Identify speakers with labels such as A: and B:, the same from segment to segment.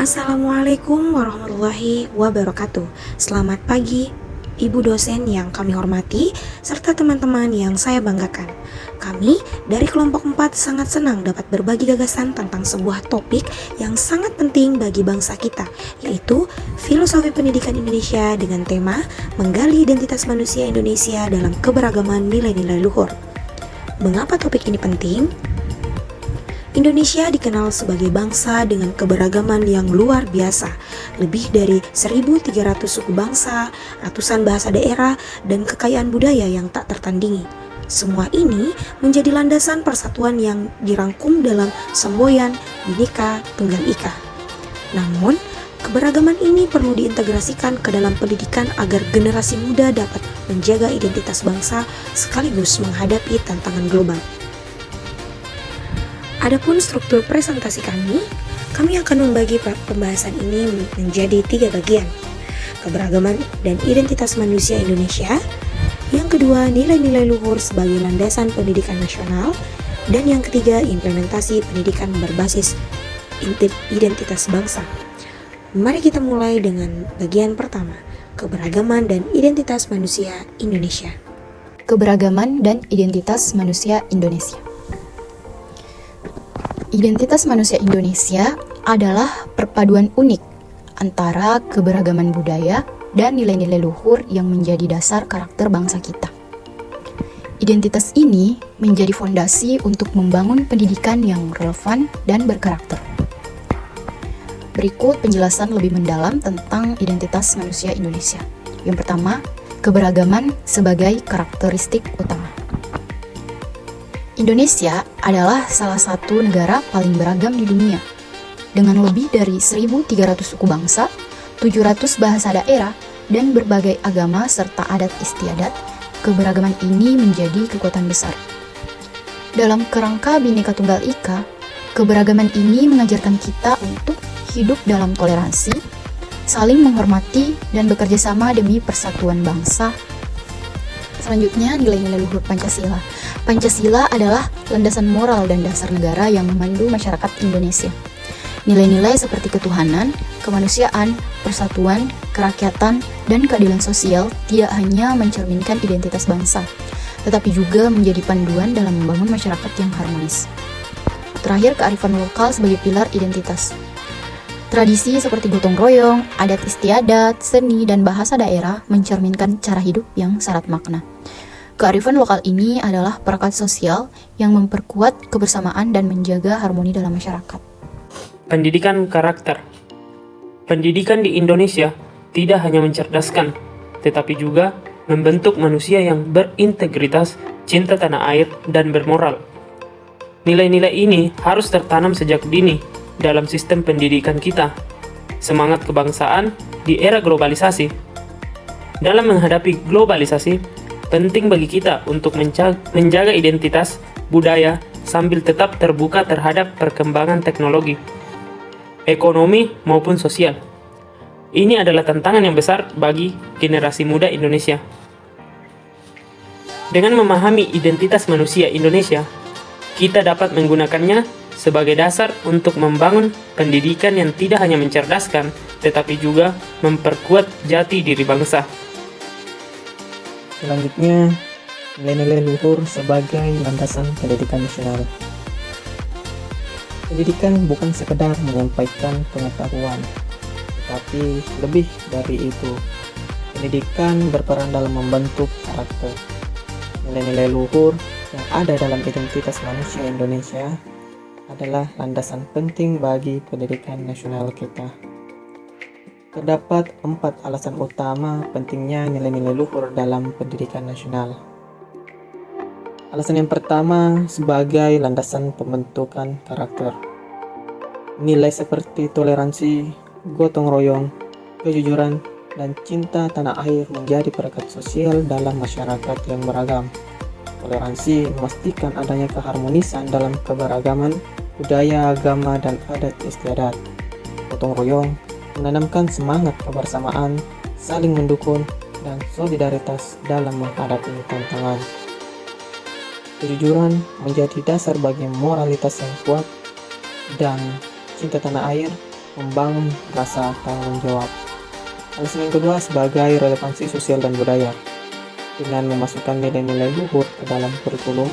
A: Assalamualaikum warahmatullahi wabarakatuh. Selamat pagi, Ibu dosen yang kami hormati, serta teman-teman yang saya banggakan. Kami dari kelompok 4 sangat senang dapat berbagi gagasan tentang sebuah topik yang sangat penting bagi bangsa kita, yaitu filosofi pendidikan Indonesia dengan tema menggali identitas manusia Indonesia dalam keberagaman nilai-nilai luhur. Mengapa topik ini penting? Indonesia dikenal sebagai bangsa dengan keberagaman yang luar biasa. Lebih dari 1.300 suku bangsa, ratusan bahasa daerah, dan kekayaan budaya yang tak tertandingi. Semua ini menjadi landasan persatuan yang dirangkum dalam semboyan Bhinneka Tunggal Ika. Namun, keberagaman ini perlu diintegrasikan ke dalam pendidikan agar generasi muda dapat menjaga identitas bangsa sekaligus menghadapi tantangan global. Adapun struktur presentasi kami akan membagi pembahasan ini menjadi 3 bagian. Keberagaman dan identitas manusia Indonesia, yang kedua nilai-nilai luhur sebagai landasan pendidikan nasional, dan yang ketiga implementasi pendidikan berbasis identitas bangsa. Mari kita mulai dengan bagian pertama, keberagaman dan identitas manusia Indonesia.
B: Keberagaman dan identitas manusia Indonesia. Identitas manusia Indonesia adalah perpaduan unik antara keberagaman budaya dan nilai-nilai luhur yang menjadi dasar karakter bangsa kita. Identitas ini menjadi fondasi untuk membangun pendidikan yang relevan dan berkarakter. Berikut penjelasan lebih mendalam tentang identitas manusia Indonesia. Yang pertama, keberagaman sebagai karakteristik utama. Indonesia adalah salah satu negara paling beragam di dunia. Dengan lebih dari 1.300 suku bangsa, 700 bahasa daerah, dan berbagai agama serta adat istiadat, keberagaman ini menjadi kekuatan besar. Dalam kerangka Bhinneka Tunggal Ika, keberagaman ini mengajarkan kita untuk hidup dalam toleransi, saling menghormati, dan bekerja sama demi persatuan bangsa. Selanjutnya, nilai-nilai luhur Pancasila. Pancasila adalah landasan moral dan dasar negara yang memandu masyarakat Indonesia. Nilai-nilai seperti ketuhanan, kemanusiaan, persatuan, kerakyatan, dan keadilan sosial tidak hanya mencerminkan identitas bangsa, tetapi juga menjadi panduan dalam membangun masyarakat yang harmonis. Terakhir, kearifan lokal sebagai pilar identitas. Tradisi seperti gotong royong, adat istiadat, seni, dan bahasa daerah mencerminkan cara hidup yang syarat makna. Kearifan lokal ini adalah perekat sosial yang memperkuat kebersamaan dan menjaga harmoni dalam masyarakat.
C: Pendidikan karakter. Pendidikan di Indonesia tidak hanya mencerdaskan, tetapi juga membentuk manusia yang berintegritas, cinta tanah air, dan bermoral. Nilai-nilai ini harus tertanam sejak dini dalam sistem pendidikan kita. Semangat kebangsaan di era globalisasi. Dalam menghadapi globalisasi, penting bagi kita untuk menjaga identitas budaya sambil tetap terbuka terhadap perkembangan teknologi, ekonomi maupun sosial. Ini adalah tantangan yang besar bagi generasi muda Indonesia. Dengan memahami identitas manusia Indonesia, kita dapat menggunakannya sebagai dasar untuk membangun pendidikan yang tidak hanya mencerdaskan, tetapi juga memperkuat jati diri bangsa.
D: Selanjutnya, nilai-nilai luhur sebagai landasan pendidikan nasional. Pendidikan bukan sekedar menyampaikan pengetahuan, tetapi lebih dari itu. Pendidikan berperan dalam membentuk karakter. Nilai-nilai luhur yang ada dalam identitas manusia Indonesia adalah landasan penting bagi pendidikan nasional kita. Terdapat 4 alasan utama pentingnya nilai-nilai luhur dalam pendidikan nasional. Alasan yang pertama, sebagai landasan pembentukan karakter. Nilai seperti toleransi, gotong royong, kejujuran, dan cinta tanah air menjadi perekat sosial dalam masyarakat yang beragam. Toleransi memastikan adanya keharmonisan dalam keberagaman budaya, agama, dan adat istiadat. Gotong royong menanamkan semangat kebersamaan, saling mendukung, dan solidaritas dalam menghadapi tantangan. Kejujuran menjadi dasar bagi moralitas yang kuat, dan cinta tanah air membangun rasa tanggung jawab. Alasan yang kedua sebagai relevansi sosial dan budaya. Dengan memasukkan nilai-nilai luhur ke dalam kurikulum,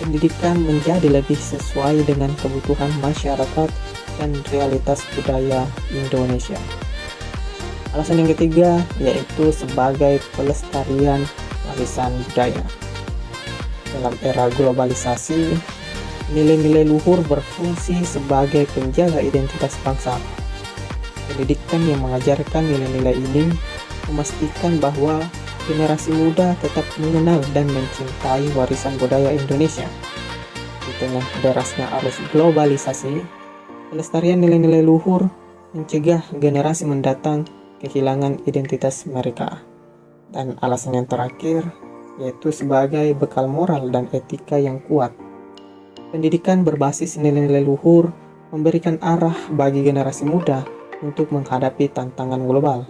D: pendidikan menjadi lebih sesuai dengan kebutuhan masyarakat dan realitas budaya Indonesia. Alasan yang ketiga yaitu sebagai pelestarian warisan budaya. Dalam era globalisasi, nilai-nilai luhur berfungsi sebagai penjaga identitas bangsa. Pendidikan yang mengajarkan nilai-nilai ini memastikan bahwa generasi muda tetap mengenal dan mencintai warisan budaya Indonesia. Di tengah derasnya arus globalisasi, pelestarian nilai-nilai luhur mencegah generasi mendatang kehilangan identitas mereka. Dan alasan yang terakhir yaitu sebagai bekal moral dan etika yang kuat. Pendidikan berbasis nilai-nilai luhur memberikan arah bagi generasi muda untuk menghadapi tantangan global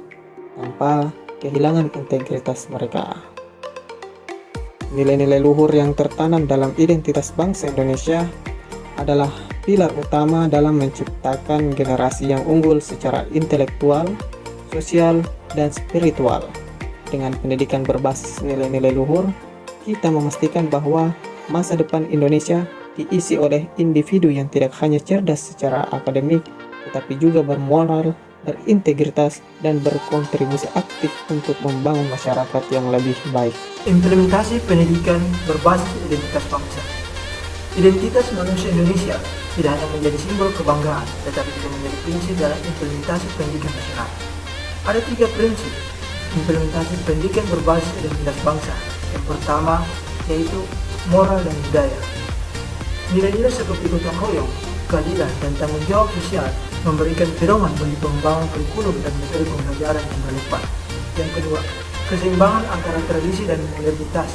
D: tanpa kehilangan integritas mereka. Nilai-nilai luhur yang tertanam dalam identitas bangsa Indonesia adalah pilar utama dalam menciptakan generasi yang unggul secara intelektual, sosial, dan spiritual. Dengan pendidikan berbasis nilai-nilai luhur, kita memastikan bahwa masa depan Indonesia diisi oleh individu yang tidak hanya cerdas secara akademik, tetapi juga bermoral, berintegritas, dan berkontribusi aktif untuk membangun masyarakat yang lebih baik.
E: Implementasi pendidikan berbasis identitas bangsa. Identitas manusia Indonesia tidak hanya menjadi simbol kebanggaan, tetapi juga menjadi prinsip dalam implementasi pendidikan nasional. Ada 3 prinsip implementasi pendidikan berbasis identitas bangsa. Yang pertama yaitu moral dan budaya. Nilai-nilai seperti gotong royong, keadilan, dan tanggung jawab sosial memberikan pedoman bagi pengembangan kurikulum dan metode pembelajaran yang relevan. Yang kedua, keseimbangan antara tradisi dan modernitas.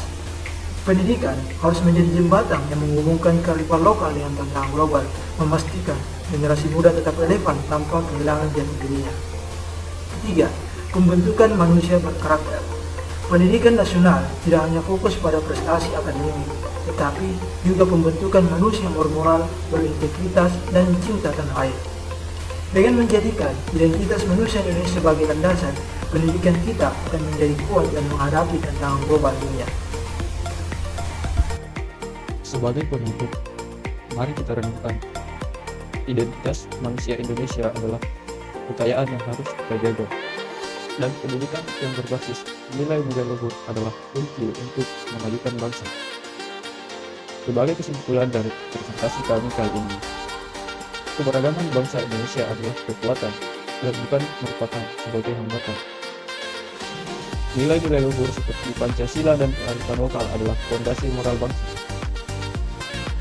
E: Pendidikan harus menjadi jembatan yang menghubungkan kearifan lokal dengan tantangan global, memastikan generasi muda tetap relevan tanpa kehilangan jati dirinya. Ketiga, pembentukan manusia berkarakter. Pendidikan nasional tidak hanya fokus pada prestasi akademik, tetapi juga pembentukan manusia yang bermoral, berintegritas, dan cinta tanah air. Dengan menjadikan identitas manusia Indonesia sebagai landasan, pendidikan kita akan menjadi kuat dan menghadapi tantangan global dunia.
F: Sebagai penutup, mari kita renungkan. Identitas manusia Indonesia adalah kekayaan yang harus kita jaga. Dan pendidikan yang berbasis nilai-nilai luhur adalah kunci untuk memajukan bangsa. Sebagai kesimpulan dari presentasi kami kali ini, keberagaman bangsa Indonesia adalah kekuatan dan bukan merupakan sebagai hambatan. Nilai-nilai luhur seperti Pancasila dan kearifan lokal adalah fondasi moral bangsa.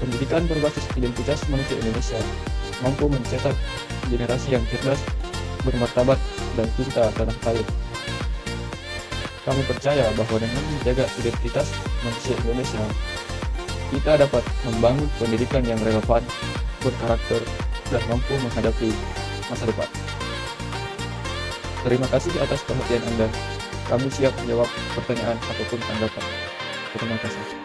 F: Pendidikan berbasis identitas manusia Indonesia mampu mencetak generasi yang cerdas, bermartabat, dan cinta tanah air. Kami percaya bahwa dengan menjaga identitas manusia Indonesia, kita dapat membangun pendidikan yang relevan, berkarakter, dan mampu menghadapi masa depan. Terima kasih atas perhatian Anda. Kami siap menjawab pertanyaan ataupun tanggapan. Terima kasih.